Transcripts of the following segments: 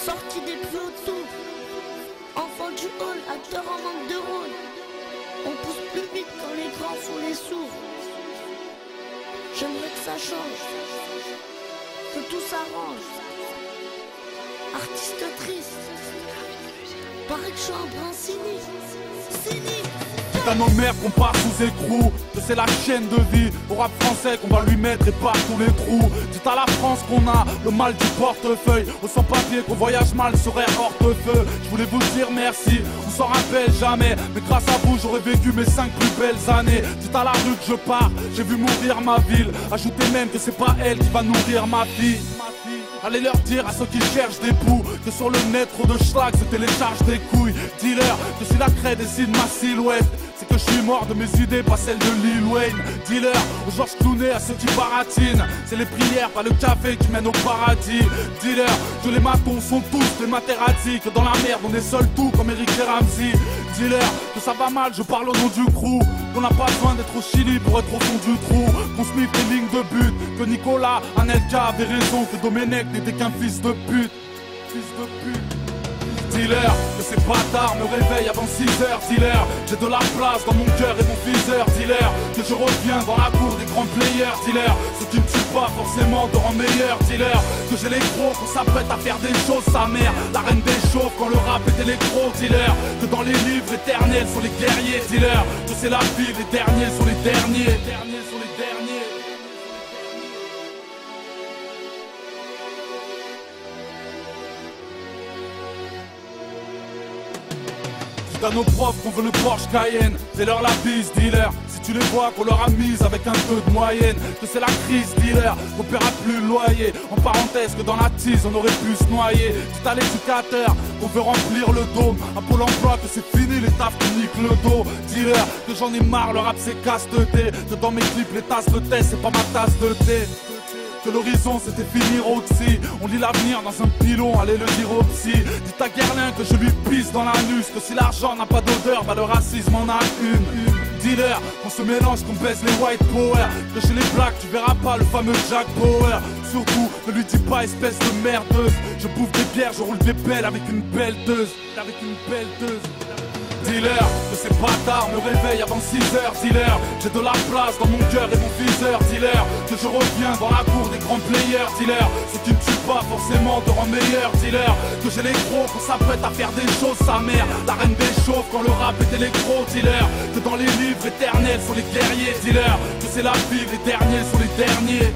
Sorti des plus hauts tours, enfant du hall, acteur en manque de rôle. On pousse plus vite quand les grands font les sourds. J'aimerais que ça change, que tout s'arrange. Artiste triste, paraît que je suis un brin cynique. Putain nos mères qu'on part sous écrou, que c'est la chaîne de vie au rap français qu'on va lui mettre et par tous les trous. Dites à la France qu'on a le mal du portefeuille, aux sans-papiers qu'on voyage mal serait hors de feu. Je voulais vous dire merci, on s'en rappelle jamais, mais grâce à vous j'aurais vécu mes 5 plus belles années. Dites à la rue que je pars, j'ai vu mourir ma ville, ajoutez même que c'est pas elle qui va nourrir ma fille. Allez leur dire à ceux qui cherchent des poux que sur le net trop de schlag se télécharge des couilles. Dis-leur que si la craie décide ma silhouette, c'est que je suis mort de mes idées, pas celles de Lil Wayne. Dis-leur aux Georges Clooney, à ceux qui baratinent, c'est les prières, pas le café qui mène au paradis. Dis-leur que les matons sont tous des Materazzi, que dans la merde on est seul tout comme Eric et Ramsey. Dis-leur que ça va mal, je parle au nom du crew, qu'on n'a pas besoin d'être au Chili pour être au fond du trou, qu'on se miffe des lignes de but, que Nicolas, Anelka avait raison, que Domenech n'était qu'un fils de pute. Dis-leur que ces bâtards me réveillent avant 6h. Dis-leur j'ai de la place dans mon cœur et mon viseur. Dis-leur que je reviens dans la cour des grands players. Dis-leur ce qui ne tue pas forcément te rend meilleur. Dis-leur que j'ai les crocs, qu'on s'apprête à faire des choses. Sa mère, la reine des chauves quand le rap est électro. Dis-leur que dans les livres éternels sont les guerriers. Dis-leur que c'est la vie, les derniers sont les derniers. Dans nos profs qu'on veut le Porsche Cayenne, c'est leur la bise, dealer. Si tu les vois qu'on leur a mise avec un peu de moyenne, que c'est la crise, dealer, qu'on paiera plus le loyer. En parenthèse que dans la tise on aurait pu se noyer. Tout à l'éducateur qu'on veut remplir le dôme, à Pôle emploi que c'est fini les tafs qui niquent le dos. Dealer, que j'en ai marre, le rap c'est casse de thé, que dans mes clips les tasses de thé c'est pas ma tasse de thé. Que l'horizon c'était finir au psy, on lit l'avenir dans un pilon, allez le dire au psy. Dites à Guerlain que je lui pisse dans l'anus, que si l'argent n'a pas d'odeur, bah le racisme en a une. Dealer, on se mélange, qu'on baisse les white power, que chez les blacks tu verras pas le fameux Jack Bauer. Surtout, ne lui dis pas espèce de merdeuse, je bouffe des bières, je roule des pelles avec une pelleteuse. Dealer, que ces bâtards me réveillent avant 6h. Dealer, j'ai de la place dans mon cœur et mon viseur. Dealer, que je reviens dans la cour des grands players. Dealer, ce qui ne tue pas forcément te rend meilleur. Dealer, que j'ai les crocs, qu'on s'apprête à faire des choses. Sa mère, la reine des chauves quand le rap est électro. Dealer, que dans les livres éternels sont les guerriers. Dealer, que c'est la vie, les derniers sont les derniers.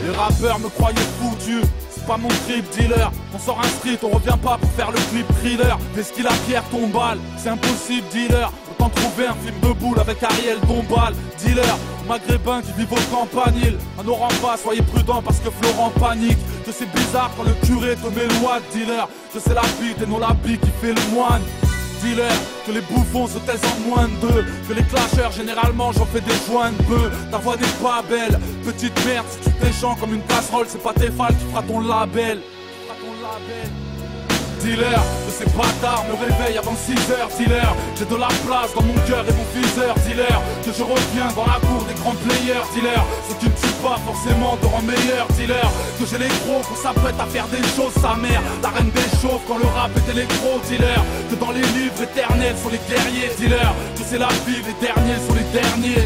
Les rappeurs me croyaient foutu, c'est pas mon trip, dealer. On sort un street, on revient pas pour faire le clip thriller. Mais ce qu'il a pierre tombale, c'est impossible, dealer. Autant trouver un film de boule avec Ariel Dombal. Dealer, maghrébin qui vivent aux campagnes. À nos pas, soyez prudents parce que Florent panique. Que c'est bizarre quand le curé te met loin, dealer. Que c'est la bite et non l'habit qui fait le moine. Dealer, que les bouffons se taisent en moins de deux, que les clasheurs généralement j'en fais des joints de bœuf. Ta voix n'est pas belle, petite merde, si tu t'échanges comme une casserole, c'est pas Tefal qui fera ton label. Dealer, que ces bâtards me réveillent avant 6h. Dealer, j'ai de la place dans mon cœur et mon viseur. Dealer, que je reviens dans la cour des grands players. Dealer, ce qui ne tue pas forcément te rend meilleur. Dealer, que j'ai les crocs, qu'on s'apprête à faire des choses. Sa mère, la reine des chauves quand le rap est électro. Dealer, que dans les livres éternels sont les guerriers. Dealer, que c'est la vie, les derniers sont les derniers.